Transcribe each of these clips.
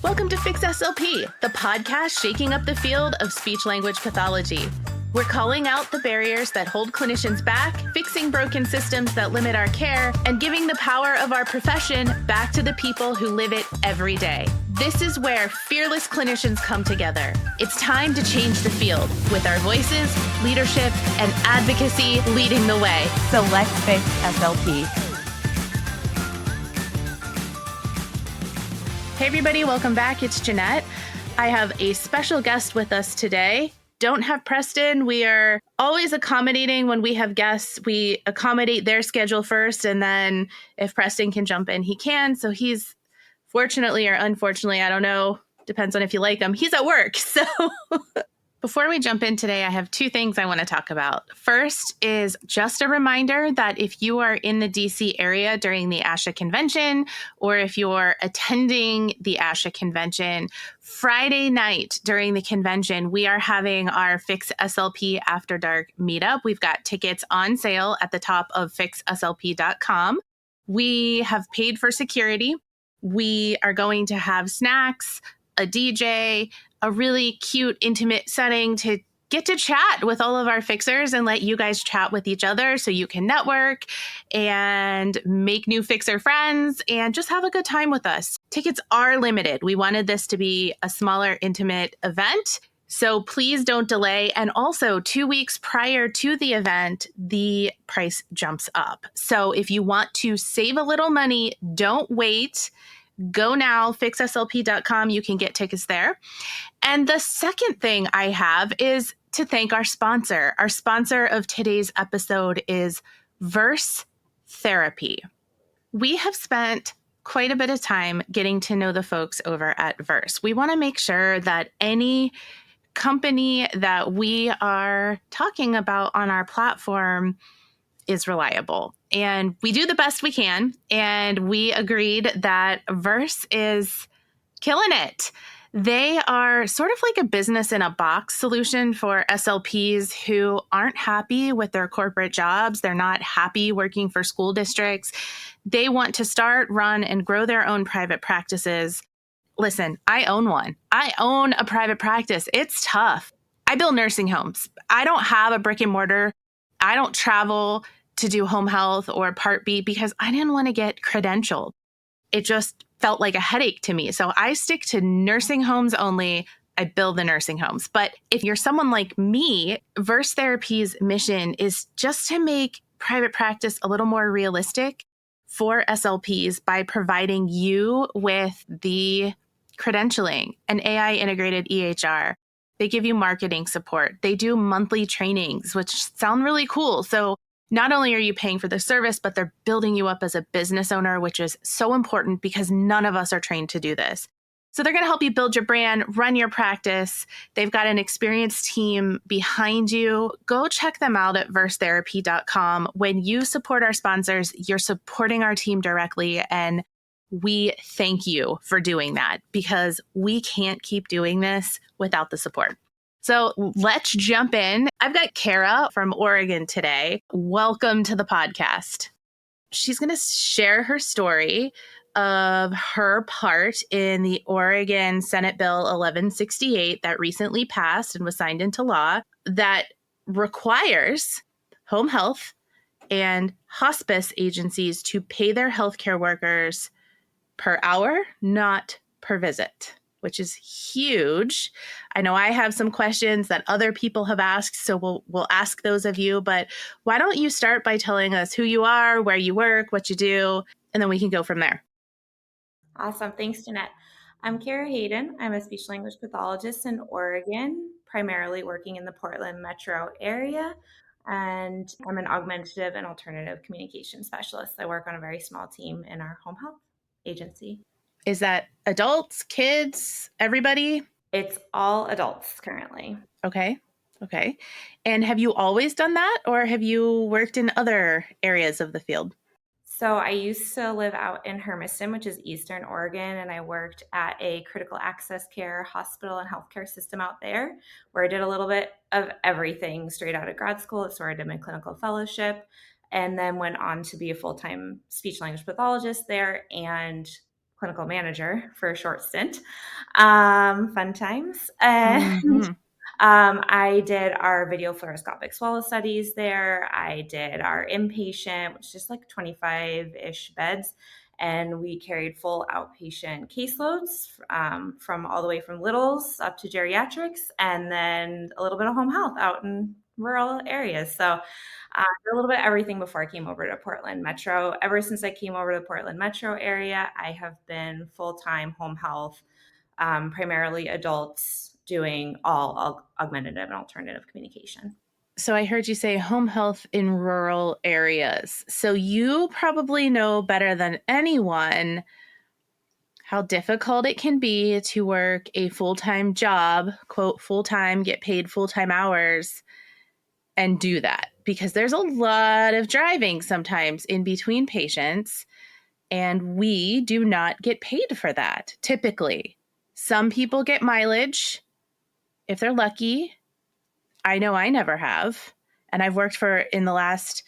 Welcome to Fix SLP, the podcast shaking up the field of speech-language pathology. We're calling out the barriers that hold clinicians back, fixing broken systems that limit our care, and giving the power of our profession back to the people who live it every day. This is where fearless clinicians come together. It's time to change the field with our voices, leadership, and advocacy leading the way. So let's fix SLP. Hey everybody, welcome back. It's Jeanette. I have a special guest with us today. Don't have Preston. We are always accommodating when we have guests. We accommodate their schedule first, and then if Preston can jump in, he can. So he's, fortunately or unfortunately, I don't know, depends on if you like him, he's at work. So before we jump in today, I have two things I want to talk about. First is just a reminder that if you are in the DC area during the ASHA convention, or if you're attending the ASHA convention, Friday night during the convention, we are having our Fix SLP After Dark meetup. We've got tickets on sale at the top of fixslp.com. We have paid for security. We are going to have snacks, a DJ, a really cute, intimate setting to get to chat with all of our fixers and let you guys chat with each other so you can network and make new fixer friends and just have a good time with us. Tickets are limited. We wanted this to be a smaller, intimate event, so please don't delay. And also, 2 weeks prior to the event, the price jumps up. So if you want to save a little money, don't wait. Go now, fixslp.com. You can get tickets there. And the second thing I have is to thank our sponsor. Our sponsor of today's episode is Verse Therapy. We have spent quite a bit of time getting to know the folks over at Verse. We want to make sure that any company that we are talking about on our platform is reliable. And we do the best we can. And we agreed that Verse is killing it. They are sort of like a business in a box solution for SLPs who aren't happy with their corporate jobs. They're not happy working for school districts. They want to start, run, and grow their own private practices. Listen, I own one. I own a private practice. It's tough. I build nursing homes. I don't have a brick and mortar. I don't travel to do home health or Part B because I didn't want to get credentialed. It just felt like a headache to me. So I stick to nursing homes only. I build the nursing homes. But if you're someone like me, Verse Therapy's mission is just to make private practice a little more realistic for SLPs by providing you with the credentialing, an AI integrated EHR. They give you marketing support. They do monthly trainings, which sound really cool. So not only are you paying for the service, but they're building you up as a business owner, which is so important because none of us are trained to do this. So they're going to help you build your brand, run your practice. They've got an experienced team behind you. Go check them out at versetherapy.com. When you support our sponsors, you're supporting our team directly. And we thank you for doing that because we can't keep doing this without the support. So let's jump in. I've got Kara from Oregon today. Welcome to the podcast. She's going to share her story of her part in the Oregon Senate Bill 1168 that recently passed and was signed into law that requires home health and hospice agencies to pay their healthcare workers per hour, not per visit, which is huge. I know I have some questions that other people have asked, so we'll ask those of you. But why don't you start by telling us who you are, where you work, what you do, and then we can go from there. Awesome. Thanks, Jeanette. I'm Kara Hayden. I'm a speech language pathologist in Oregon, primarily working in the Portland metro area. And I'm an augmentative and alternative communication specialist. I work on a very small team in our home health agency. Is that adults, kids, everybody? It's all adults currently. Okay. And have you always done that, or have you worked in other areas of the field? So I used to live out in Hermiston, which is Eastern Oregon, and I worked at a critical access care hospital and healthcare system out there, where I did a little bit of everything straight out of grad school. That's where I did my clinical fellowship, and then went on to be a full-time speech language pathologist there and clinical manager for a short stint. Fun times. And I did our video fluoroscopic swallow studies there. I did our inpatient, which is just like 25-ish beds. And we carried full outpatient caseloads from all the way from littles up to geriatrics, and then a little bit of home health out in rural areas. So a little bit of everything before I came over to Portland Metro. Ever since I came over to the Portland Metro area, I have been full-time home health, primarily adults, doing all augmentative and alternative communication. So I heard you say home health in rural areas. So you probably know better than anyone how difficult it can be to work a full-time job, quote, full-time, get paid full-time hours, and do that. Because there's a lot of driving sometimes in between patients, and we do not get paid for that, typically. Some people get mileage if they're lucky. I know I never have. And I've worked in the last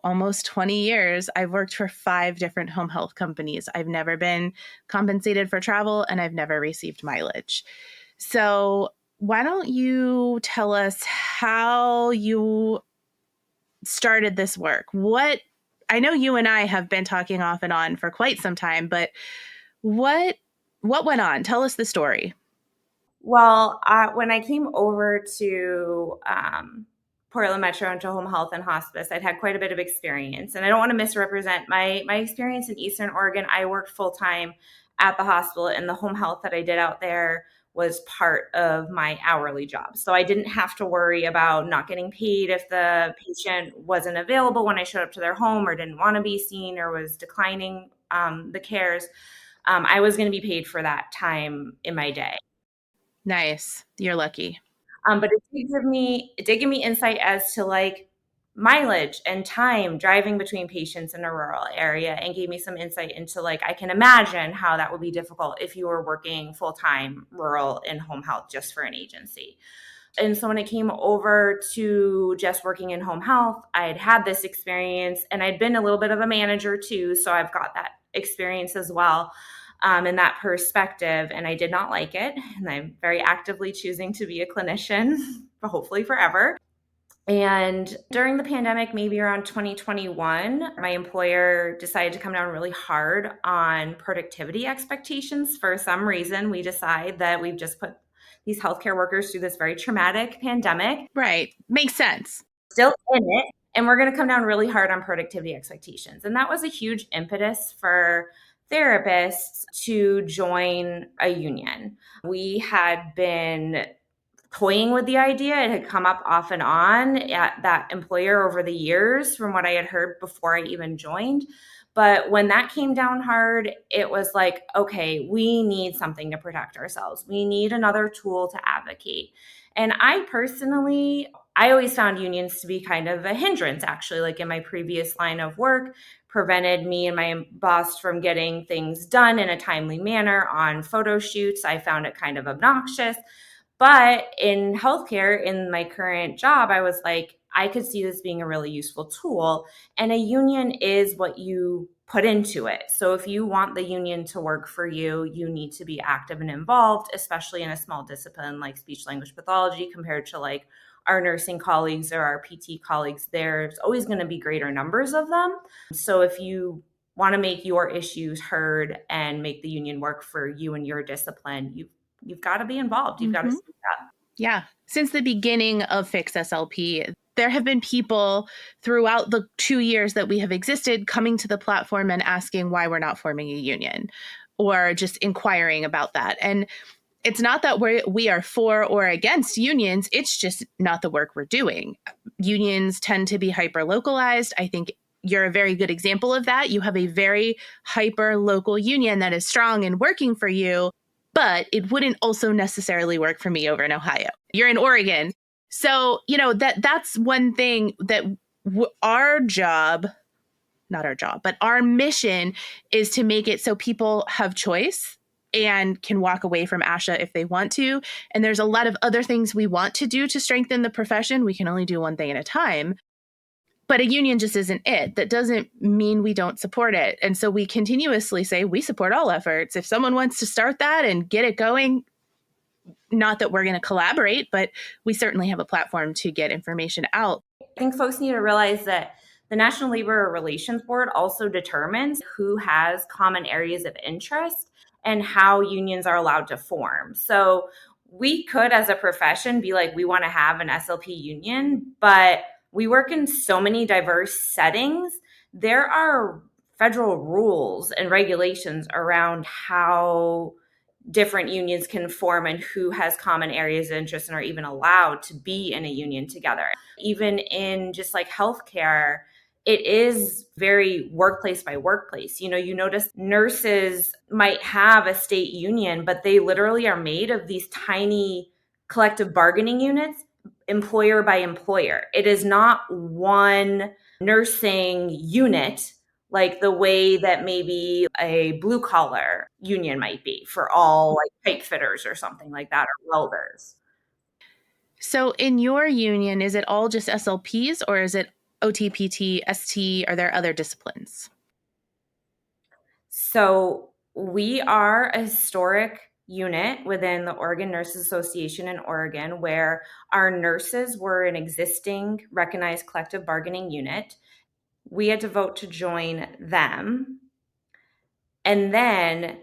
almost 20 years, I've worked for 5 different home health companies. I've never been compensated for travel, and I've never received mileage. So why don't you tell us how you started this work? I know you and I have been talking off and on for quite some time, but what went on? Tell us the story. Well, when I came over to Portland Metro into home health and hospice, I'd had quite a bit of experience. And I don't want to misrepresent my experience in Eastern Oregon. I worked full-time at the hospital, and the home health that I did out there was part of my hourly job. So I didn't have to worry about not getting paid if the patient wasn't available when I showed up to their home, or didn't want to be seen, or was declining the cares. I was going to be paid for that time in my day. Nice. You're lucky. But it did give me insight as to like mileage and time driving between patients in a rural area, and gave me some insight into like, I can imagine how that would be difficult if you were working full-time rural in home health just for an agency. And so when it came over to just working in home health, I had this experience, and I'd been a little bit of a manager too. So I've got that experience as well. In that perspective, and I did not like it. And I'm very actively choosing to be a clinician, hopefully forever. And during the pandemic, maybe around 2021, my employer decided to come down really hard on productivity expectations. For some reason, we decide that we've just put these healthcare workers through this very traumatic pandemic. Right. Makes sense. Still in it. And we're going to come down really hard on productivity expectations. And that was a huge impetus for therapists to join a union. We had been toying with the idea. It had come up off and on at that employer over the years from what I had heard before I even joined. But when that came down hard, it was like, okay, we need something to protect ourselves. We need another tool to advocate. And I always found unions to be kind of a hindrance, actually. Like in my previous line of work, prevented me and my boss from getting things done in a timely manner on photo shoots. I found it kind of obnoxious. But in healthcare, in my current job, I was like, I could see this being a really useful tool. And a union is what you put into it. So if you want the union to work for you, you need to be active and involved, especially in a small discipline like speech language pathology compared to like our nursing colleagues or our PT colleagues. There's always going to be greater numbers of them. So if you want to make your issues heard and make the union work for you and your discipline, you've got to be involved. You've got to speak up. Yeah. Since the beginning of Fix SLP, there have been people throughout the 2 years that we have existed coming to the platform and asking why we're not forming a union, or just inquiring about that. And it's not that we are for or against unions. It's just not the work we're doing. Unions tend to be hyper-localized. I think you're a very good example of that. You have a very hyper-local union that is strong and working for you, but it wouldn't also necessarily work for me over in Ohio. You're in Oregon. So, that's one thing that our job, not our job, but our mission is to make it so people have choice and can walk away from ASHA if they want to. And there's a lot of other things we want to do to strengthen the profession. We can only do one thing at a time. But a union just isn't it. That doesn't mean we don't support it. And so we continuously say we support all efforts. If someone wants to start that and get it going, not that we're going to collaborate, but we certainly have a platform to get information out. I think folks need to realize that the National Labor Relations Board also determines who has common areas of interest and how unions are allowed to form. So we could, as a profession, be like, we want to have an SLP union, but we work in so many diverse settings. There are federal rules and regulations around how different unions can form and who has common areas of interest and are even allowed to be in a union together. Even in just like healthcare, it is very workplace by workplace. You notice nurses might have a state union, but they literally are made of these tiny collective bargaining units, employer by employer. It is not one nursing unit like the way that maybe a blue collar union might be for all like pipe fitters or something like that, or welders. So in your union, is it all just SLPs or is it OT, PT, ST? Are there other disciplines? So we are a historic unit within the Oregon Nurses Association in Oregon, where our nurses were an existing recognized collective bargaining unit. We had to vote to join them. And then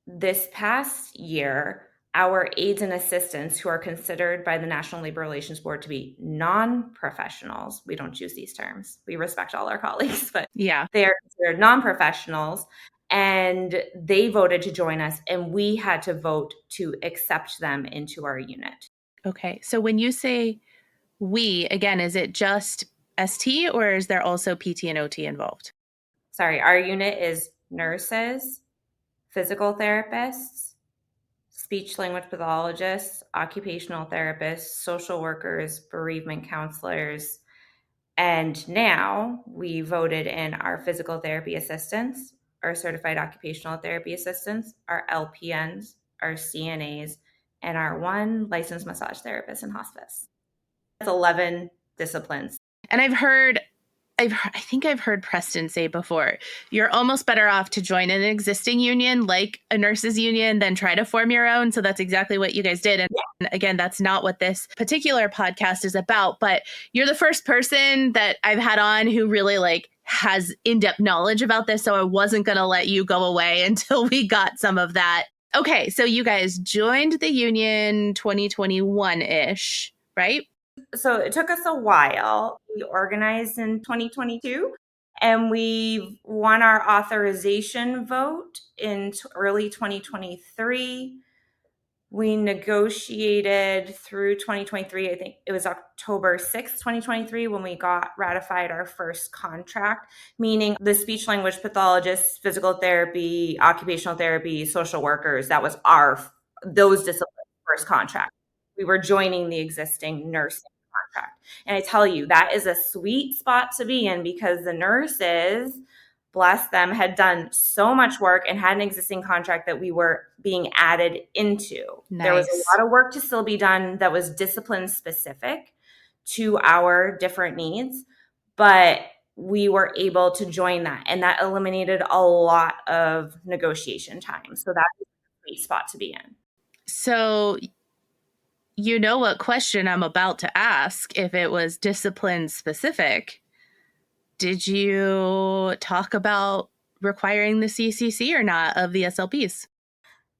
this past year, our aides and assistants, who are considered by the National Labor Relations Board to be non-professionals, we don't choose these terms, we respect all our colleagues, but yeah, they are considered non-professionals, and they voted to join us, and we had to vote to accept them into our unit. Okay. So when you say we, again, is it just ST or is there also PT and OT involved? Sorry, our unit is nurses, physical therapists, speech language pathologists, occupational therapists, social workers, bereavement counselors, and now we voted in our physical therapy assistants, our certified occupational therapy assistants, our LPNs, our CNAs, and our one licensed massage therapist in hospice. That's 11 disciplines. And I think I've heard Preston say before, you're almost better off to join an existing union like a nurses union than try to form your own. So that's exactly what you guys did. And again, that's not what this particular podcast is about, but you're the first person that I've had on who really like has in-depth knowledge about this. So I wasn't going to let you go away until we got some of that. Okay. So you guys joined the union 2021-ish, right? So it took us a while. We organized in 2022 and we won our authorization vote in early 2023. We negotiated through 2023. I think it was October 6th, 2023, when we got ratified our first contract, meaning the speech language pathologists, physical therapy, occupational therapy, social workers, that was those disciplines first contract. We were joining the existing nursing contract. And I tell you, that is a sweet spot to be in because the nurses, bless them, had done so much work and had an existing contract that we were being added into. Nice. There was a lot of work to still be done that was discipline specific to our different needs, but we were able to join that. And that eliminated a lot of negotiation time. So that's a sweet spot to be in. So you know what question I'm about to ask if it was discipline specific. Did you talk about requiring the CCC or not of the SLPs?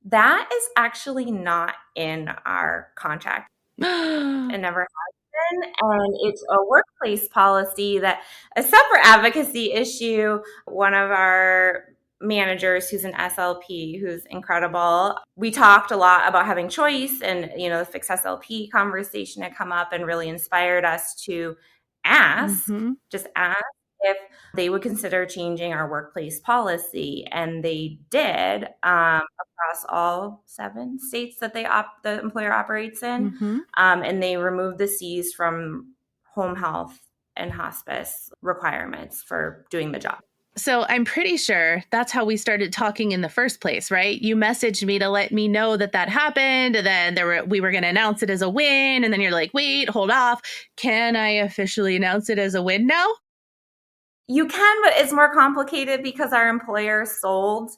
That is actually not in our contract. It never has been. And it's a workplace policy that a separate advocacy issue. One of our managers who's an SLP, who's incredible. We talked a lot about having choice, and the Fix SLP conversation had come up and really inspired us to ask if they would consider changing our workplace policy. And they did across all 7 states that the employer operates in. And they removed the C's from home health and hospice requirements for doing the job. So I'm pretty sure that's how we started talking in the first place, right? You messaged me to let me know that happened. And then we were going to announce it as a win. And then you're like, wait, hold off. Can I officially announce it as a win now? You can, but it's more complicated because our employer sold.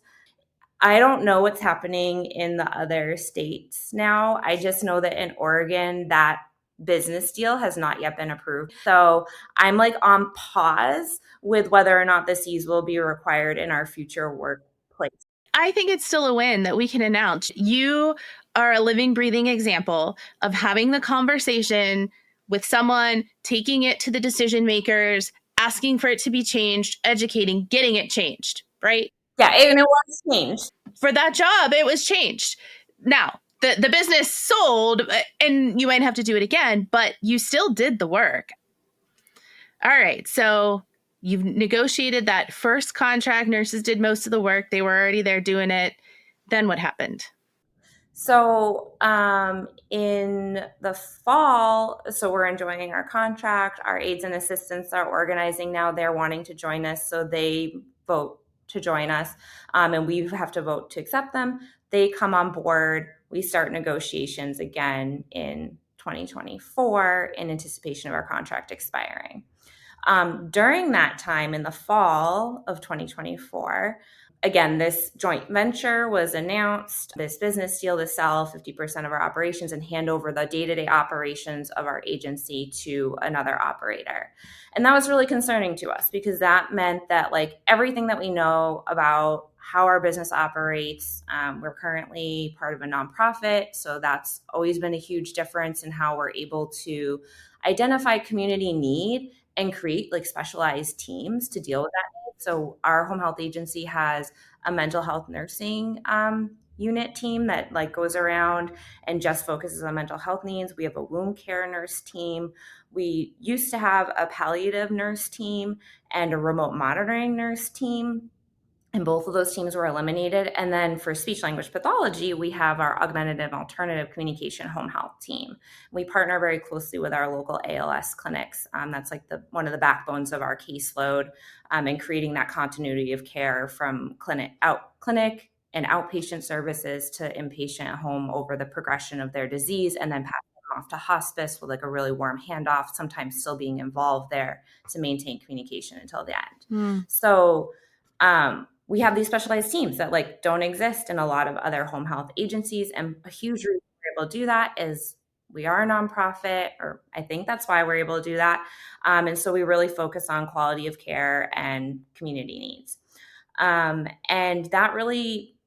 I don't know what's happening in the other states now. I just know that in Oregon, that business deal has not yet been approved. So I'm like on pause with whether or not the Cs will be required in our future workplace. I think it's still a win that we can announce. You are a living, breathing example of having the conversation with someone, taking it to the decision makers, asking for it to be changed, educating, getting it changed, right? Yeah, and it was changed. For that job, it was changed. Now, the business sold and you might have to do it again, but you still did the work. All right. So you've negotiated that first contract. Nurses did most of the work. They were already there doing it. Then what happened? So in the fall, so we're enjoying our contract. Our aides and assistants are organizing now. They're wanting to join us, so they vote to join us, and we have to vote to accept them. They come on board. We start negotiations again in 2024 in anticipation of our contract expiring. During that time in the fall of 2024, again, this joint venture was announced, this business deal to sell 50% of our operations and hand over the day-to-day operations of our agency to another operator. And that was really concerning to us because that meant that like everything that we know about how our business operates, we're currently part of a nonprofit. So that's always been a huge difference in how we're able to identify community need and create like specialized teams to deal with that need. So our home health agency has a mental health nursing unit team that like goes around and just focuses on mental health needs. We have a wound care nurse team. We used to have a palliative nurse team and a remote monitoring nurse team. And both of those teams were eliminated. And then for speech language pathology, we have our augmentative and alternative communication home health team. We partner very closely with our local ALS clinics. That's like one of the backbones of our caseload, and creating that continuity of care from clinic and outpatient services to inpatient home over the progression of their disease, and then passing them off to hospice with like a really warm handoff, sometimes still being involved there to maintain communication until the end. So we have these specialized teams that like don't exist in a lot of other home health agencies. And a huge reason we're able to do that is we are a nonprofit, or I think that's why we're able to do that. And so we really focus on quality of care and community needs. And that really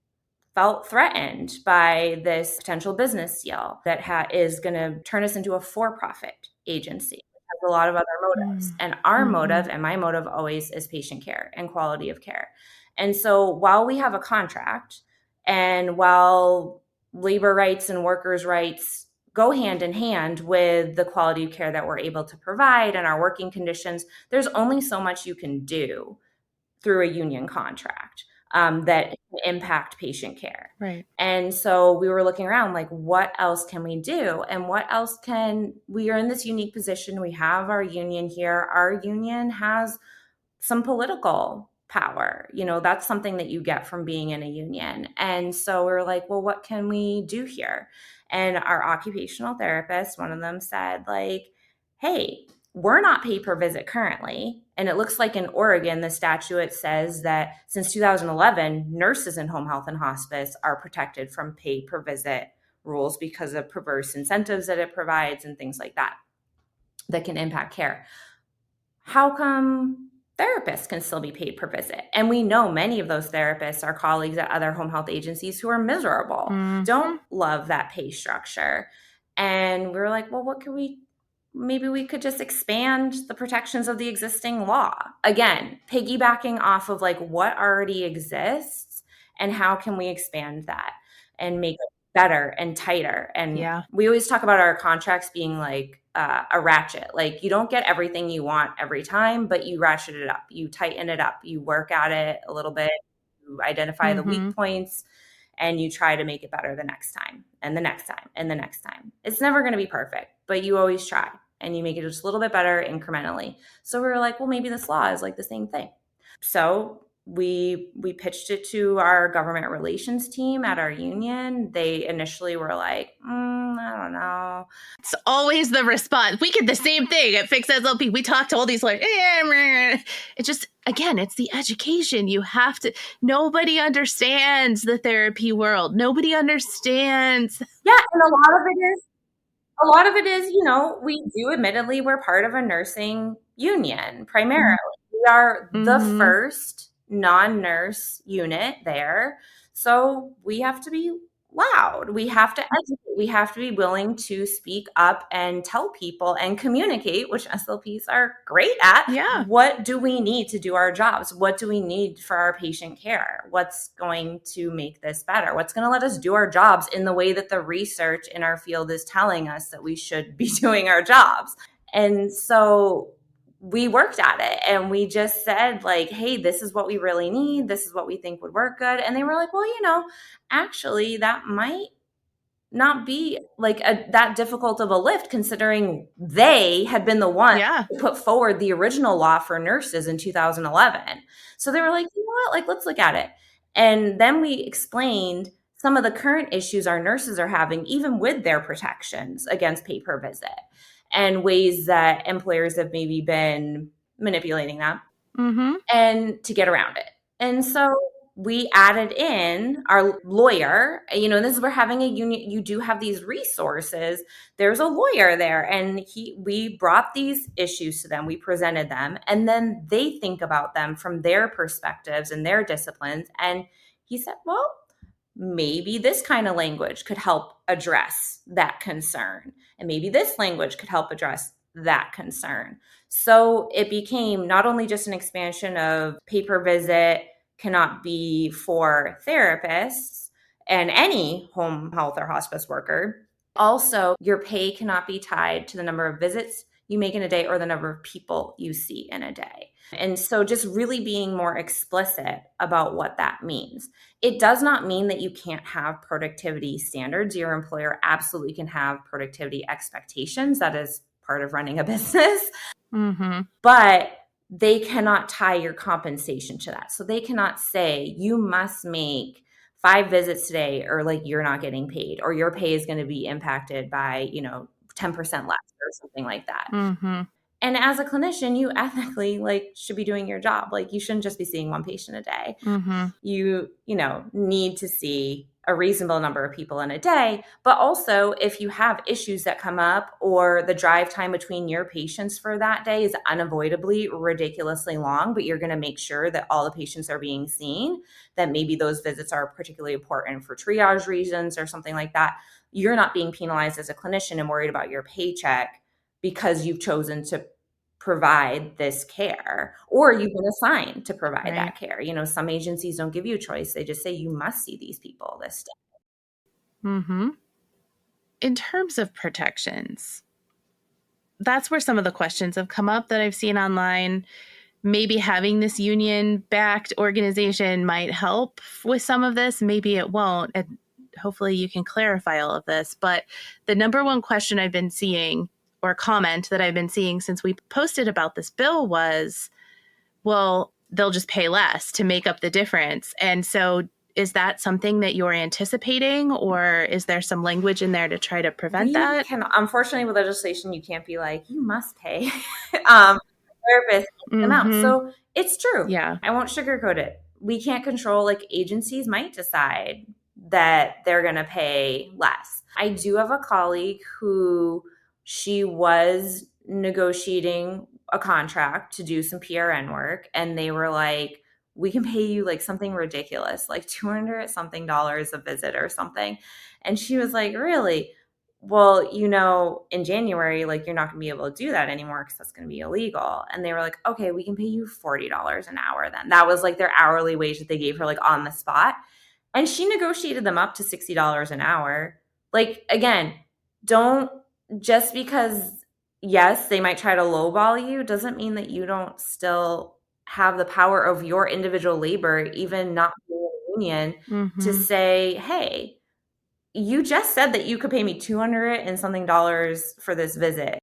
felt threatened by this potential business deal that is going to turn us into a for-profit agency. It has a lot of other motives. And our motive and my motive always is patient care and quality of care. And so while we have a contract and while labor rights and workers' rights go hand in hand with the quality of care that we're able to provide and our working conditions, there's only so much you can do through a union contract that can impact patient care. Right. And so we were looking around like, what else can we do? And we are in this unique position. We have our union here. Our union has some political power. That's something that you get from being in a union. And so we were like, well, what can we do here? And our occupational therapist, one of them said like, hey, we're not paid per visit currently. And it looks like in Oregon, the statute says that since 2011, nurses in home health and hospice are protected from pay per visit rules because of perverse incentives that it provides and things like that can impact care. How come therapists can still be paid per visit? And we know many of those therapists are colleagues at other home health agencies who are miserable, don't love that pay structure. And we were like, well, maybe we could just expand the protections of the existing law. Again, piggybacking off of like what already exists and how can we expand that and make it better and tighter. And we always talk about our contracts being like a ratchet. Like you don't get everything you want every time, but you ratchet it up, you tighten it up, you work at it a little bit, you identify the weak points, and you try to make it better the next time and the next time and the next time. It's never going to be perfect, but you always try and you make it just a little bit better incrementally. So we were like, well, maybe this law is like the same thing. So we pitched it to our government relations team at our union. They initially were like, I don't know. It's always the response. We get the same thing at Fix SLP. We talk to all these like, it's just, again, it's the education. You have to, nobody understands the therapy world. Nobody understands. Yeah, and a lot of it is, we do admittedly, we're part of a nursing union primarily. We are the first non-nurse unit there. So we have to be loud. We have to educate. We have to be willing to speak up and tell people and communicate, which SLPs are great at. Yeah. What do we need to do our jobs? What do we need for our patient care? What's going to make this better? What's going to let us do our jobs in the way that the research in our field is telling us that we should be doing our jobs? And so we worked at it and we just said like, hey, this is what we really need. This is what we think would work good. And they were like, well, actually that might not be like that difficult of a lift considering they had been the one to put forward the original law for nurses in 2011. So they were like, you know what, like, let's look at it. And then we explained some of the current issues our nurses are having, even with their protections against pay per visit, and ways that employers have maybe been manipulating that and to get around it. And so we added in our lawyer, this is where having a union, you do have these resources. There's a lawyer there and we brought these issues to them. We presented them and then they think about them from their perspectives and their disciplines. And he said, well, maybe this kind of language could help address that concern. And maybe this language could help address that concern. So it became not only just an expansion of pay per visit cannot be for therapists and any home health or hospice worker. Also, your pay cannot be tied to the number of visits you make in a day or the number of people you see in a day. And so just really being more explicit about what that means. It does not mean that you can't have productivity standards. Your employer absolutely can have productivity expectations. That is part of running a business. But they cannot tie your compensation to that. So they cannot say you must make 5 visits today or like you're not getting paid or your pay is going to be impacted by, 10% less or something like that. And as a clinician, you ethically should be doing your job. Like you shouldn't just be seeing one patient a day. You need to see a reasonable number of people in a day. But also if you have issues that come up or the drive time between your patients for that day is unavoidably ridiculously long, but you're going to make sure that all the patients are being seen, that maybe those visits are particularly important for triage reasons or something like that, you're not being penalized as a clinician and worried about your paycheck because you've chosen to provide this care or you've been assigned to provide that care. Some agencies don't give you a choice. They just say you must see these people this day. In terms of protections, that's where some of the questions have come up that I've seen online. Maybe having this union-backed organization might help with some of this. Maybe it won't. And hopefully you can clarify all of this. But the number one question I've been seeing or comment that I've been seeing since we posted about this bill was, well, they'll just pay less to make up the difference. And so is that something that you're anticipating or is there some language in there to try to prevent that? Unfortunately, with legislation, you can't be like, you must pay therapists amount. So it's true. Yeah. I won't sugarcoat it. We can't control, agencies might decide that they're going to pay less. I do have a colleague who she was negotiating a contract to do some PRN work. And they were like, we can pay you something ridiculous, like $200 something a visit or something. And she was like, really? Well, in January, you're not gonna be able to do that anymore because that's gonna be illegal. And they were like, okay, we can pay you $40 an hour then. That was their hourly wage that they gave her on the spot. And she negotiated them up to $60 an hour. Again, don't, just because, yes, they might try to lowball you, doesn't mean that you don't still have the power of your individual labor, even not being a union, to say, hey, you just said that you could pay me $200 and something for this visit.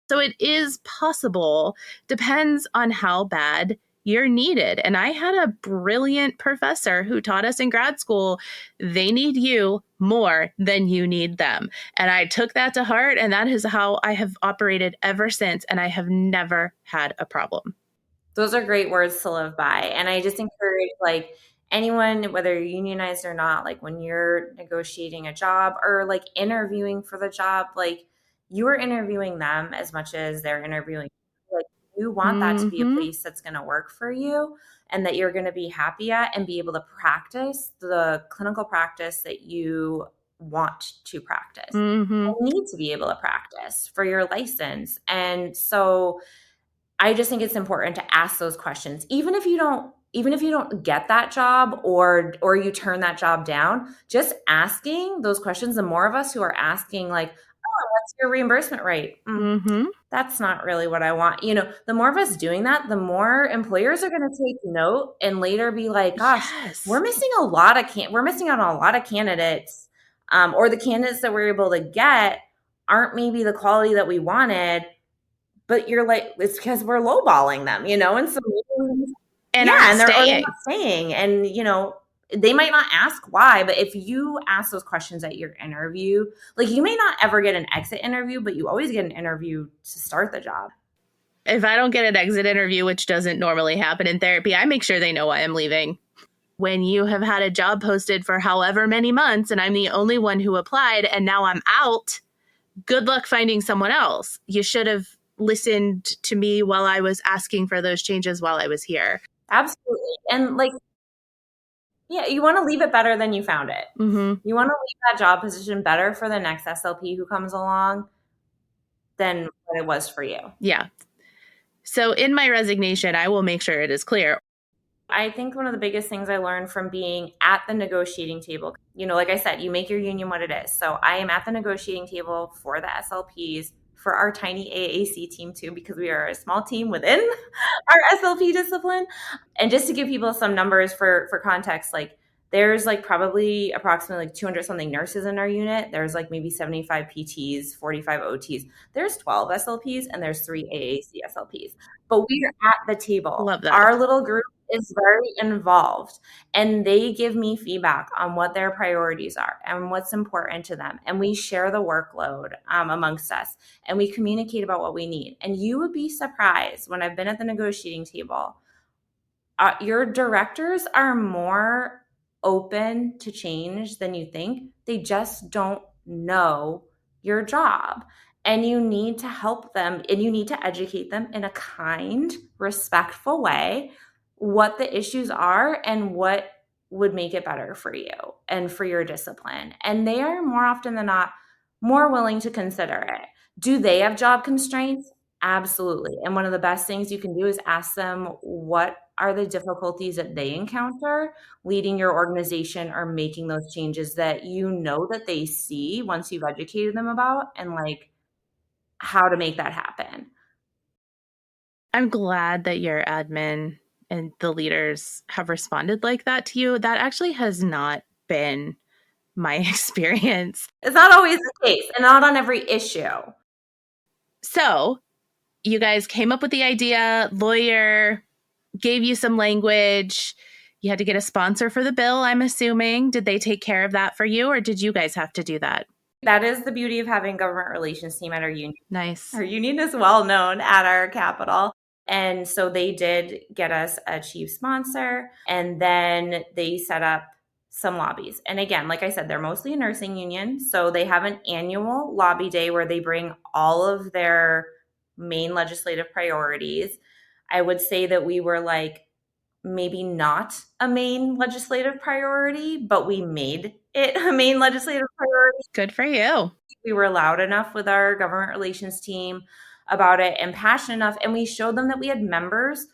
So it is possible, depends on how bad you're needed. And I had a brilliant professor who taught us in grad school, they need you more than you need them. And I took that to heart, and that is how I have operated ever since. And I have never had a problem. Those are great words to live by. And I just encourage like anyone, whether you're unionized or not, like when you're negotiating a job or like interviewing for the job, like you are interviewing them as much as they're interviewing you. Like you want that to be a place that's going to work for you and that you're going to be happy at and be able to practice the clinical practice that you want to practice. You need to be able to practice for your license. And so I just think it's important to ask those questions. Even if you don't get that job or you turn that job down, just asking those questions, the more of us who are asking like, oh, what's your reimbursement rate? That's not really what I want. The more of us doing that, the more employers are going to take note and later be like, gosh, we're missing out on a lot of candidates, or the candidates that we're able to get aren't maybe the quality that we wanted. But you're like, it's because we're lowballing them, and so and they're not staying, and they might not ask why, but if you ask those questions at your interview, like you may not ever get an exit interview, but you always get an interview to start the job. If I don't get an exit interview, which doesn't normally happen in therapy, I make sure they know why I'm leaving. When you have had a job posted for however many months and I'm the only one who applied and now I'm out, good luck finding someone else. You should have listened to me while I was asking for those changes while I was here. Absolutely. And you want to leave it better than you found it. You want to leave that job position better for the next SLP who comes along than what it was for you. Yeah. So in my resignation, I will make sure it is clear. I think one of the biggest things I learned from being at the negotiating table, like I said, you make your union what it is. So I am at the negotiating table for the SLPs, for our tiny AAC team too, because we are a small team within our SLP discipline. And just to give people some numbers for context, like there's probably approximately 200 something nurses in our unit. There's maybe 75 PTs, 45 OTs. There's 12 SLPs and there's 3 AAC SLPs. But we are at the table. Love that. Our little group is very involved, and they give me feedback on what their priorities are and what's important to them. And we share the workload amongst us, and we communicate about what we need. And you would be surprised when I've been at the negotiating table, your directors are more open to change than you think. They just don't know your job. And you need to help them, and you need to educate them in a kind, respectful way what the issues are and what would make it better for you and for your discipline. And they are more often than not more willing to consider it. Do they have job constraints? Absolutely. And one of the best things you can do is ask them what are the difficulties that they encounter leading your organization or making those changes that that they see once you've educated them about, and how to make that happen. I'm glad that your admin and the leaders have responded like that to you. That actually has not been my experience. It's not always the case, and not on every issue. So you guys came up with the idea, lawyer gave you some language. You had to get a sponsor for the bill, I'm assuming. Did they take care of that for you, or did you guys have to do that? That is the beauty of having government relations team at our union. Nice. Our union is well known at our capital. And so they did get us a chief sponsor, and then they set up some lobbies. And again, like I said, they're mostly a nursing union. So they have an annual lobby day where they bring all of their main legislative priorities. I would say that we were maybe not a main legislative priority, but we made it a main legislative priority. Good for you. We were loud enough with our government relations team about it and passionate enough. And we showed them that we had members,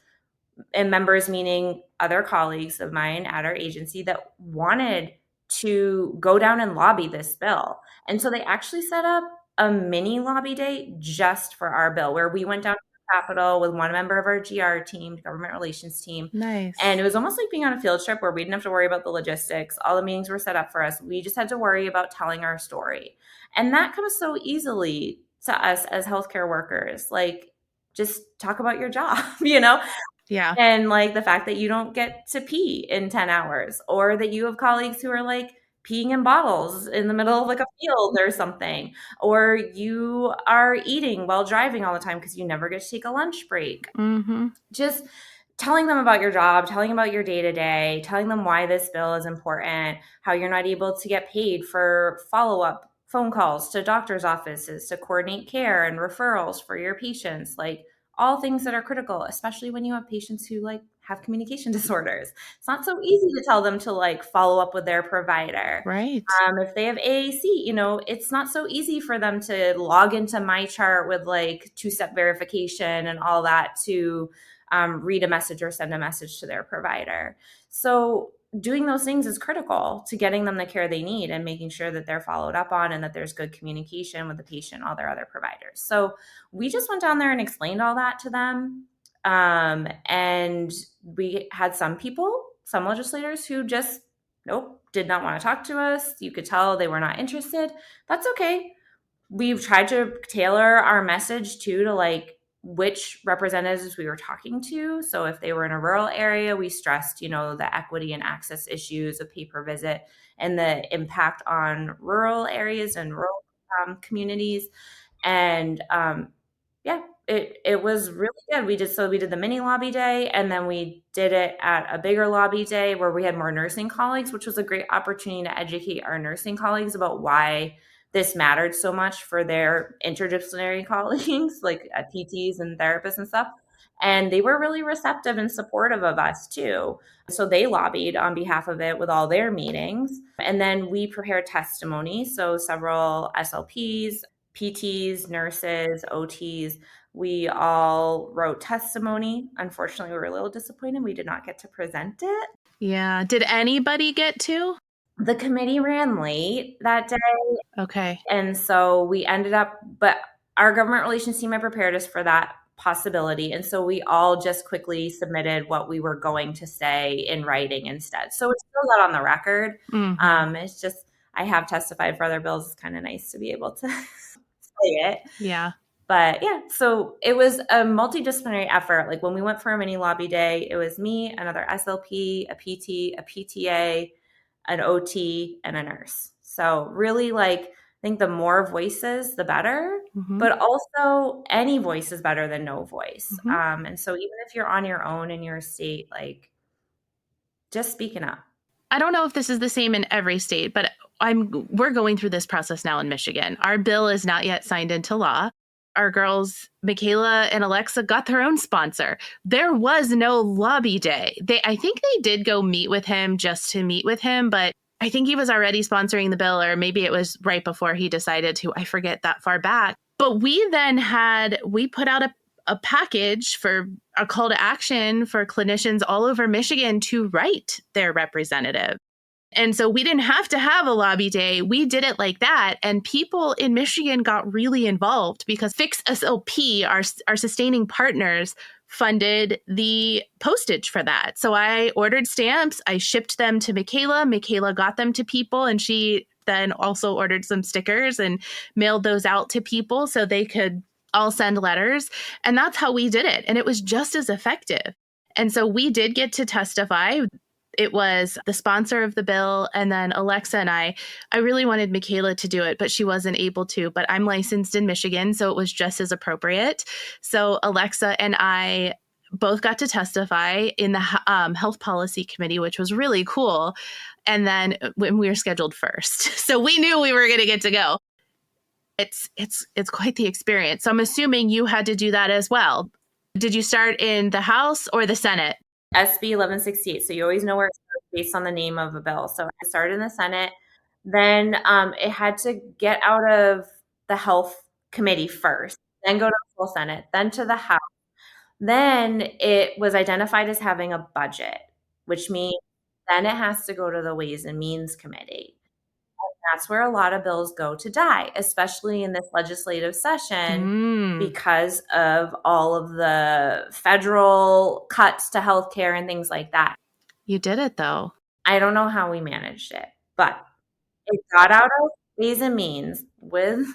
and members meaning other colleagues of mine at our agency, that wanted to go down and lobby this bill. And so they actually set up a mini lobby day just for our bill, where we went down to the Capitol with one member of our GR team, government relations team. Nice. And it was almost like being on a field trip where we didn't have to worry about the logistics. All the meetings were set up for us. We just had to worry about telling our story. And that comes so easily to us as healthcare workers. Just talk about your job, Yeah. And like the fact that you don't get to pee in 10 hours, or that you have colleagues who are like peeing in bottles in the middle of like a field or something, or you are eating while driving all the time because you never get to take a lunch break. Mm-hmm. Just telling them about your job, telling them about your day to day, telling them why this bill is important, how you're not able to get paid for follow up phone calls to doctor's offices to coordinate care and referrals for your patients, like all things that are critical, especially when you have patients who like have communication disorders. It's not so easy to tell them to like follow up with their provider. Right. If they have AAC, it's not so easy for them to log into my chart with like two-step verification and all that to read a message or send a message to their provider. So doing those things is critical to getting them the care they need and making sure that they're followed up on and that there's good communication with the patient and all their other providers. So we just went down there and explained all that to them. And we had some legislators who just, nope, did not want to talk to us. You could tell they were not interested. That's okay. We've tried to tailor our message too to like which representatives we were talking to. So if they were in a rural area, we stressed, the equity and access issues of pay per visit and the impact on rural areas and rural communities. And yeah, it was really good. We did the mini lobby day, and then we did it at a bigger lobby day where we had more nursing colleagues, which was a great opportunity to educate our nursing colleagues about why this mattered so much for their interdisciplinary colleagues, like PTs and therapists and stuff. And they were really receptive and supportive of us too. So they lobbied on behalf of it with all their meetings. And then we prepared testimony. So several SLPs, PTs, nurses, OTs, we all wrote testimony. Unfortunately, we were a little disappointed we did not get to present it. Yeah. Did anybody get to? The committee ran late that day. Okay. And so we ended up, but our government relations team had prepared us for that possibility. And so we all just quickly submitted what we were going to say in writing instead. So it's still not on the record. Mm-hmm. It's just, I have testified for other bills. It's kind of nice to be able to say it. Yeah. But yeah, so it was a multidisciplinary effort. Like when we went for a mini lobby day, it was me, another SLP, a PT, a PTA, an OT, and a nurse. So really, like, I think the more voices, the better. Mm-hmm. But also, any voice is better than no voice. Mm-hmm. And so even if you're on your own in your state, like, just speaking up. I don't know if this is the same in every state, but we're going through this process now in Michigan. Our bill is not yet signed into law. Our girls, Michaela and Alexa, got their own sponsor. There was no lobby day. I think they did go meet with him just to meet with him, but I think he was already sponsoring the bill, or maybe it was right before he decided to. I forget that far back. But we put out a package for a call to action for clinicians all over Michigan to write their representative. And so we didn't have to have a lobby day. We did it like that. And people in Michigan got really involved because Fix SLP, our sustaining partners, funded the postage for that. So I ordered stamps. I shipped them to Michaela. Michaela got them to people. And she then also ordered some stickers and mailed those out to people so they could all send letters. And that's how we did it. And it was just as effective. And so we did get to testify. It was the sponsor of the bill, and then Alexa and I really wanted Michaela to do it, but she wasn't able to. But I'm licensed in Michigan, so it was just as appropriate. So Alexa and I both got to testify in the Health Policy Committee, which was really cool. And then when we were scheduled first, so we knew we were going to get to go. It's quite the experience. So I'm assuming you had to do that as well. Did you start in the House or the Senate? SB 1168. So you always know where it starts based on the name of a bill. So I started in the Senate. Then it had to get out of the Health Committee first, then go to the full Senate, then to the House. Then it was identified as having a budget, which means then it has to go to the Ways and Means Committee. That's where a lot of bills go to die, especially in this legislative session, because of all of the federal cuts to healthcare and things like that. You did it, though. I don't know how we managed it, but it got out of Ways and Means with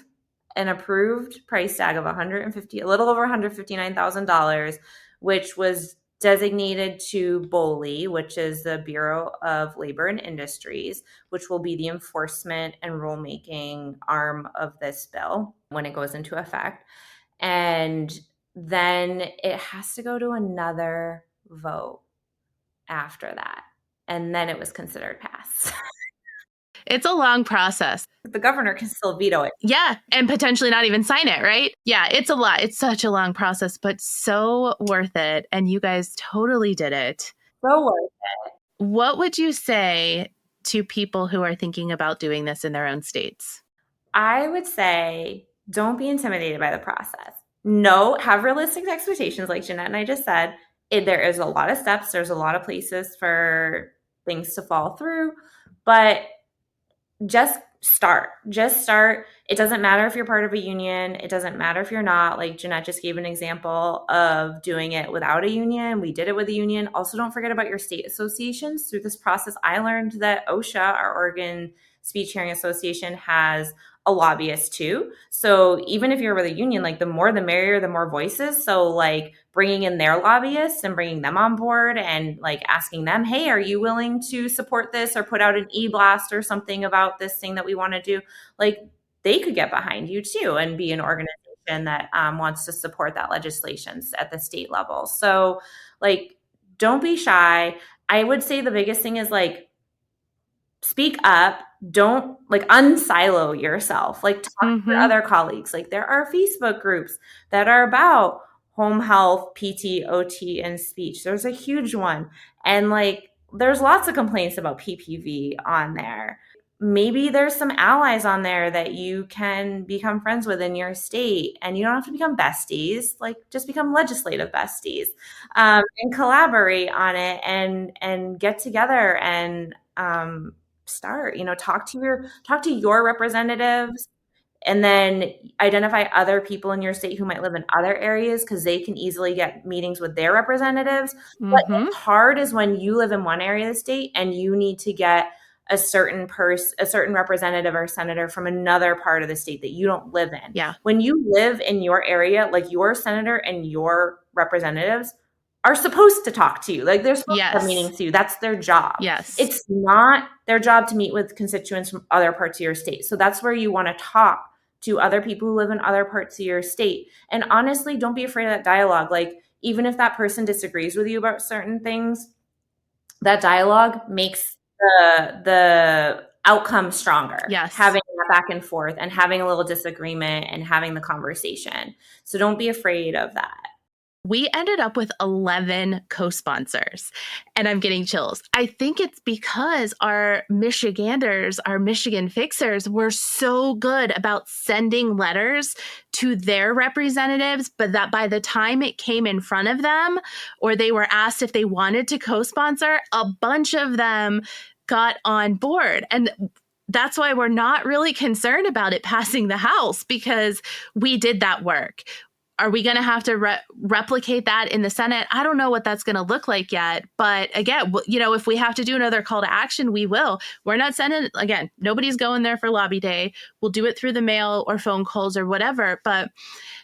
an approved price tag of a little over $159,000, which was designated to BOLI, which is the Bureau of Labor and Industries, which will be the enforcement and rulemaking arm of this bill when it goes into effect. And then it has to go to another vote after that. And then it was considered passed. It's a long process. The governor can still veto it. Yeah, and potentially not even sign it, right? Yeah, it's a lot. It's such a long process, but so worth it. And you guys totally did it. So worth it. What would you say to people who are thinking about doing this in their own states? I would say don't be intimidated by the process. No, have realistic expectations, like Jeanette and I just said. There is a lot of steps. There's a lot of places for things to fall through, but just start. Just start. It doesn't matter if you're part of a union. It doesn't matter if you're not. Like Jeanette just gave an example of doing it without a union. We did it with a union. Also, don't forget about your state associations. Through this process, I learned that OSHA, our Oregon Speech Hearing Association, has a lobbyist too. So even if you're with a union, like the more the merrier, the more voices. So like bringing in their lobbyists and bringing them on board and like asking them, hey, are you willing to support this or put out an e-blast or something about this thing that we want to do? Like they could get behind you too and be an organization that wants to support that legislation at the state level. So like, don't be shy. I would say the biggest thing is like, speak up. Don't like unsilo yourself. Like talk to your other colleagues. Like there are Facebook groups that are about home health, PT, OT, and speech. There's a huge one. And like there's lots of complaints about PPV on there. Maybe there's some allies on there that you can become friends with in your state, and you don't have to become besties. Like just become legislative besties, and collaborate on it and get together and start. Talk to your representatives, and then identify other people in your state who might live in other areas because they can easily get meetings with their representatives. What it's hard is when you live in one area of the state and you need to get a certain representative or senator from another part of the state that you don't live in. Yeah. When you live in your area, like your senator and your representatives are supposed to talk to you. Like they're supposed to have meetings to you. That's their job. Yes. It's not their job to meet with constituents from other parts of your state. So that's where you want to talk to other people who live in other parts of your state. And honestly, don't be afraid of that dialogue. Like even if that person disagrees with you about certain things, that dialogue makes the outcome stronger. Yes. Having that back and forth and having a little disagreement and having the conversation. So don't be afraid of that. We ended up with 11 co-sponsors, and I'm getting chills. I think it's because our Michiganders, our Michigan fixers, were so good about sending letters to their representatives, but that by the time it came in front of them or they were asked if they wanted to co-sponsor, a bunch of them got on board. And that's why we're not really concerned about it passing the House, because we did that work. Are we going to have to replicate that in the Senate? I don't know what that's going to look like yet. But again, if we have to do another call to action, we will. We're not sending, again, nobody's going there for lobby day. We'll do it through the mail or phone calls or whatever. But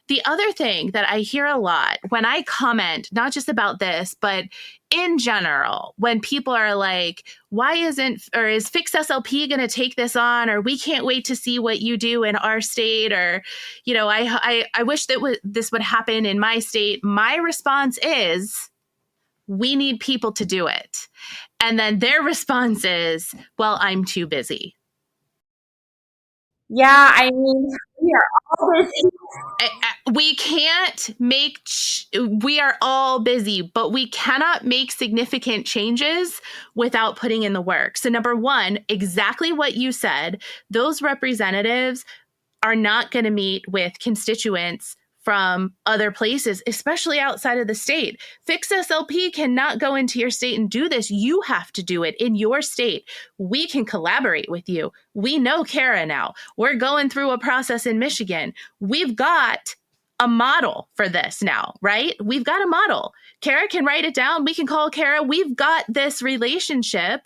the other thing that I hear a lot when I comment, not just about this, but in general, when people are like, why is Fix SLP going to take this on? Or we can't wait to see what you do in our state. Or, I wish that this would happen in my state. My response is, we need people to do it. And then their response is, well, I'm too busy. Yeah, I mean, we are all busy. We are all busy, but we cannot make significant changes without putting in the work. So number one, exactly what you said, those representatives are not going to meet with constituents from other places, especially outside of the state. Fix SLP cannot go into your state and do this. You have to do it in your state. We can collaborate with you. We know Kara now. We're going through a process in Michigan. We've got a model for this now, right? We've got a model. Kara can write it down. We can call Kara. We've got this relationship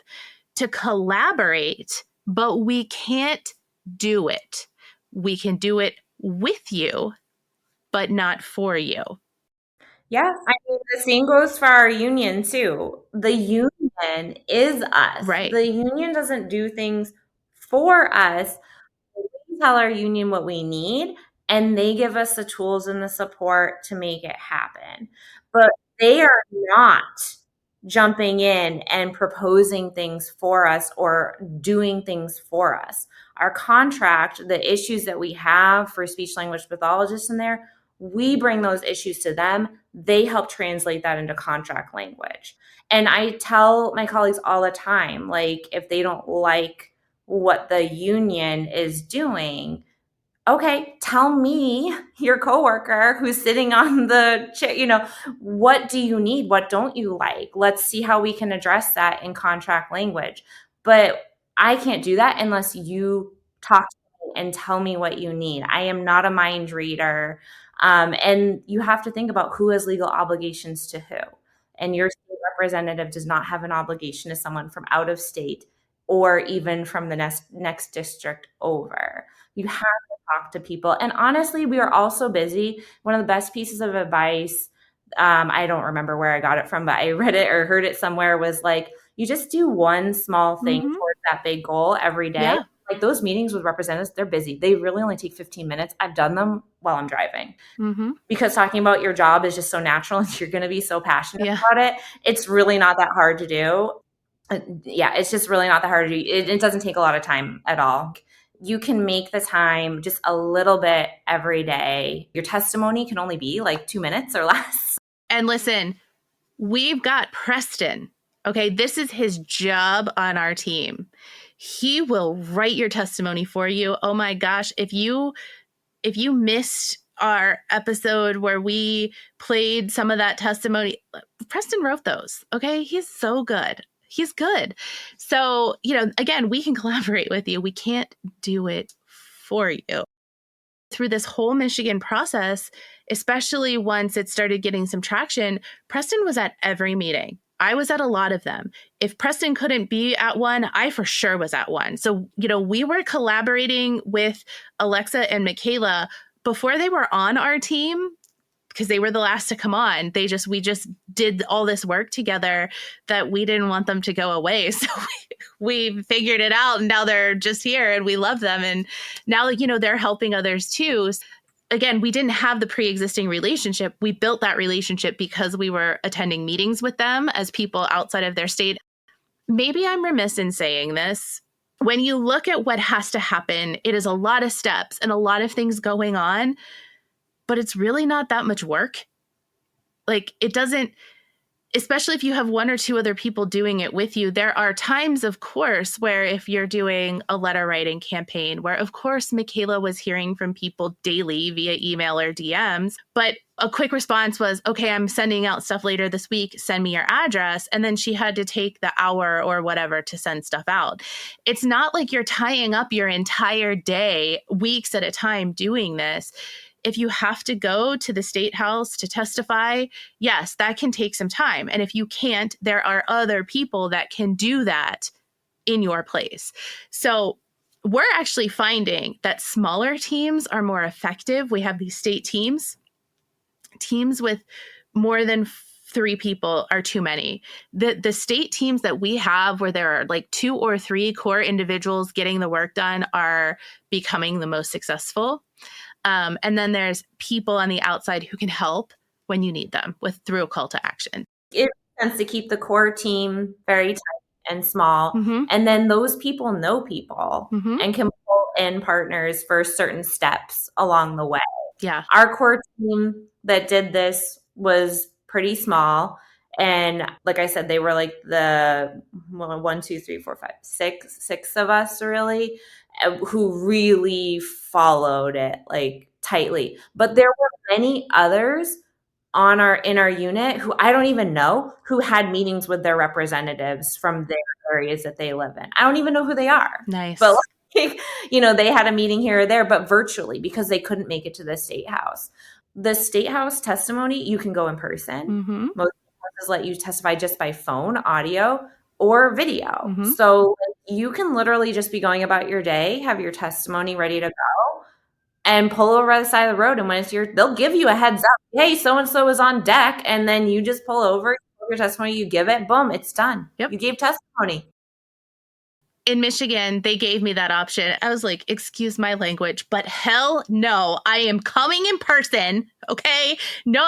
to collaborate, but we can't do it. We can do it with you, but not for you. Yeah, I mean, the same goes for our union too. The union is us. Right. The union doesn't do things for us. We tell our union what we need, and they give us the tools and the support to make it happen. But they are not jumping in and proposing things for us or doing things for us. Our contract, the issues that we have for speech language pathologists in there, we bring those issues to them. They help translate that into contract language. And I tell my colleagues all the time, like, if they don't like what the union is doing, okay, tell me, your coworker who's sitting on the chair, what do you need? What don't you like? Let's see how we can address that in contract language. But I can't do that unless you talk to me and tell me what you need. I am not a mind reader. And you have to think about who has legal obligations to who. And your state representative does not have an obligation to someone from out of state or even from the next district over. You have talk to people. And honestly, we are all so busy. One of the best pieces of advice, I don't remember where I got it from, but I read it or heard it somewhere, was like, you just do one small thing towards that big goal every day. Yeah. Like those meetings with representatives, they're busy. They really only take 15 minutes. I've done them while I'm driving. Because talking about your job is just so natural and you're going to be so passionate about it. It's really not that hard to do. Yeah, it's just really not that hard to do. It doesn't take a lot of time at all. You can make the time just a little bit every day. Your testimony can only be like 2 minutes or less. And listen, we've got Preston. Okay, this is his job on our team. He will write your testimony for you. Oh my gosh, if you missed our episode where we played some of that testimony, Preston wrote those. Okay, he's so good. He's good. So, again, we can collaborate with you. We can't do it for you. Through this whole Michigan process, especially once it started getting some traction, Preston was at every meeting. I was at a lot of them. If Preston couldn't be at one, I for sure was at one. So, we were collaborating with Alexa and Michaela before they were on our team, because they were the last to come on. We just did all this work together that we didn't want them to go away. So we figured it out, and now they're just here and we love them. And now, they're helping others too. Again, we didn't have the pre-existing relationship. We built that relationship because we were attending meetings with them as people outside of their state. Maybe I'm remiss in saying this. When you look at what has to happen, it is a lot of steps and a lot of things going on, but it's really not that much work. Like, it doesn't, especially if you have one or two other people doing it with you. There are times, of course, where if you're doing a letter writing campaign, where of course Michaela was hearing from people daily via email or DMs, but a quick response was, okay, I'm sending out stuff later this week, send me your address. And then she had to take the hour or whatever to send stuff out. It's not like you're tying up your entire day, weeks at a time doing this. If you have to go to the state house to testify, yes, that can take some time. And if you can't, there are other people that can do that in your place. So we're actually finding that smaller teams are more effective. We have these state teams with more than 3 people are too many. The state teams that we have where there are like 2 or 3 core individuals getting the work done are becoming the most successful. And then there's people on the outside who can help when you need them through a call to action. It makes sense to keep the core team very tight and small. And then those people know people and can pull in partners for certain steps along the way. Yeah. Our core team that did this was pretty small. And like I said, they were like the 1, 2, 3, 4, 5, 6 of us really, who really followed it like tightly. But there were many others in our unit who I don't even know, who had meetings with their representatives from their areas that they live in. I don't even know who they are. Nice. But they had a meeting here or there, but virtually, because they couldn't make it to the state house. The state house testimony, you can go in person. Most houses let you testify just by phone, audio, or video. So you can literally just be going about your day, have your testimony ready to go, and pull over by the side of the road. And when it's they'll give you a heads up. Hey, so-and-so is on deck. And then you just pull over, your testimony, you give it, boom, it's done. Yep. You gave testimony. In Michigan, they gave me that option. I was like, excuse my language, but hell no, I am coming in person. Okay. No,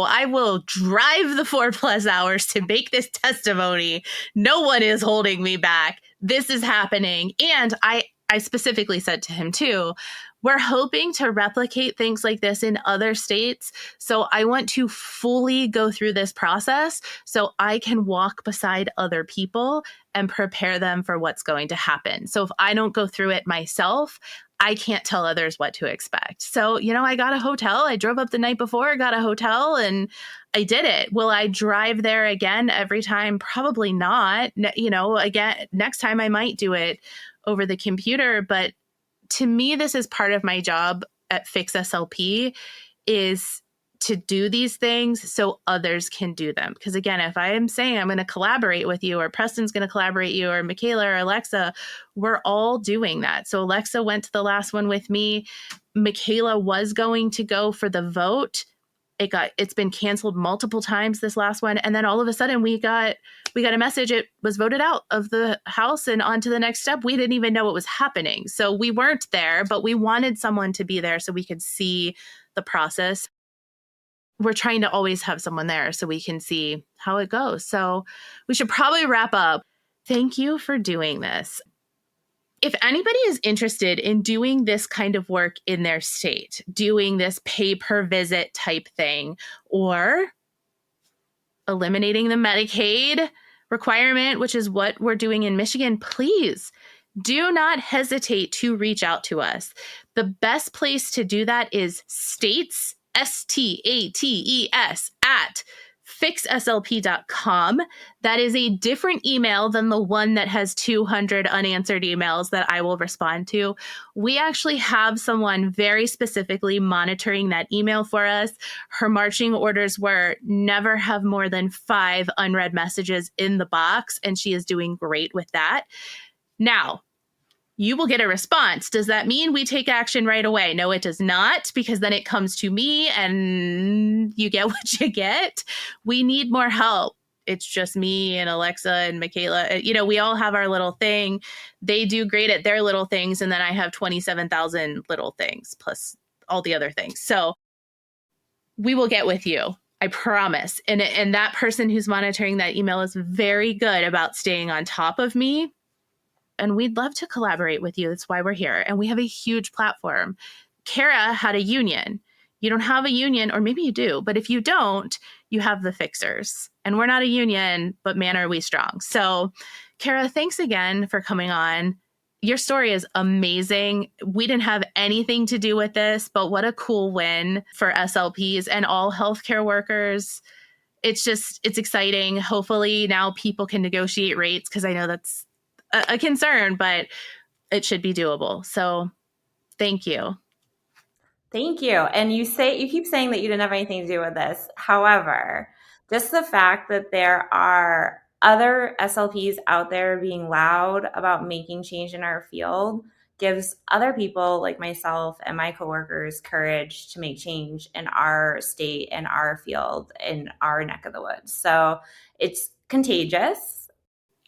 I will drive the 4+ hours to make this testimony. No one is holding me back. This is happening. And I specifically said to him too, we're hoping to replicate things like this in other states. So I want to fully go through this process so I can walk beside other people and prepare them for what's going to happen. So if I don't go through it myself, I can't tell others what to expect. So, I got a hotel. I drove up the night before, got a hotel, and I did it. Will I drive there again every time? Probably not. Again, next time I might do it over the computer. But to me, this is part of my job at Fix SLP, is to do these things so others can do them. Because again, if I am saying I'm going to collaborate with you, or Preston's going to collaborate you, or Michaela or Alexa, we're all doing that. So Alexa went to the last one with me. Michaela was going to go for the vote. It's been canceled multiple times, this last one. And then all of a sudden we got a message. It was voted out of the House and on to the next step. We didn't even know what was happening. So we weren't there, but we wanted someone to be there so we could see the process. We're trying to always have someone there so we can see how it goes. So we should probably wrap up. Thank you for doing this. If anybody is interested in doing this kind of work in their state, doing this pay per visit type thing, or eliminating the Medicaid requirement, which is what we're doing in Michigan, please do not hesitate to reach out to us. The best place to do that is states, STATES, at fixslp.com. That is a different email than the one that has 200 unanswered emails that I will respond to. We actually have someone very specifically monitoring that email for us. Her marching orders were never have more than 5 unread messages in the box, and she is doing great with that. Now, you will get a response. Does that mean we take action right away? No, it does not, because then it comes to me and you get what you get. We need more help. It's just me and Alexa and Michaela. We all have our little thing. They do great at their little things. And then I have 27,000 little things plus all the other things. So we will get with you. I promise. And that person who's monitoring that email is very good about staying on top of me. And we'd love to collaborate with you. That's why we're here. And we have a huge platform. Kara had a union. You don't have a union, or maybe you do, but if you don't, you have the fixers. And we're not a union, but man, are we strong. So Kara, thanks again for coming on. Your story is amazing. We didn't have anything to do with this, but what a cool win for SLPs and all healthcare workers. It's exciting. Hopefully now people can negotiate rates, because I know that's a concern, but it should be doable. So thank you. Thank you. And you keep saying that you didn't have anything to do with this. However, just the fact that there are other SLPs out there being loud about making change in our field gives other people like myself and my coworkers courage to make change in our state, in our field, in our neck of the woods. So it's contagious.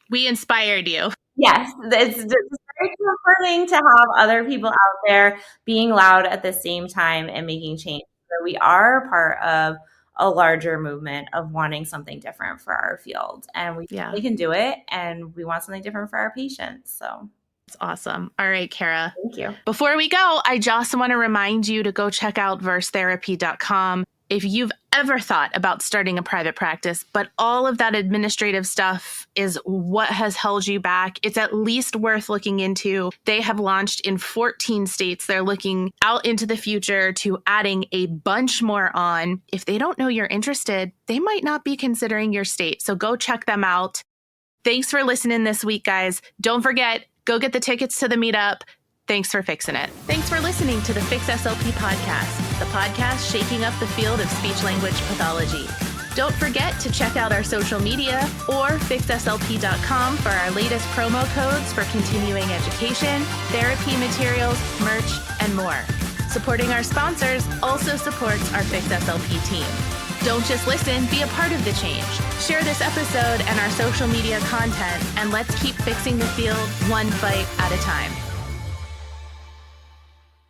We inspired you. Yes, it's very comforting to have other people out there being loud at the same time and making change. So we are part of a larger movement of wanting something different for our field, and we can do it, and we want something different for our patients. So it's awesome. All right, Kara. Thank you. Before we go, I just want to remind you to go check out versetherapy.com. If you've ever thought about starting a private practice, but all of that administrative stuff is what has held you back, it's at least worth looking into. They have launched in 14 states. They're looking out into the future to adding a bunch more on. If they don't know you're interested, they might not be considering your state. So go check them out. Thanks for listening this week, guys. Don't forget, go get the tickets to the meetup. Thanks for fixing it. Thanks for listening to the Fix SLP podcast, the podcast shaking up the field of speech-language pathology. Don't forget to check out our social media or fixslp.com for our latest promo codes for continuing education, therapy materials, merch, and more. Supporting our sponsors also supports our Fix SLP team. Don't just listen, be a part of the change. Share this episode and our social media content, and let's keep fixing the field one fight at a time.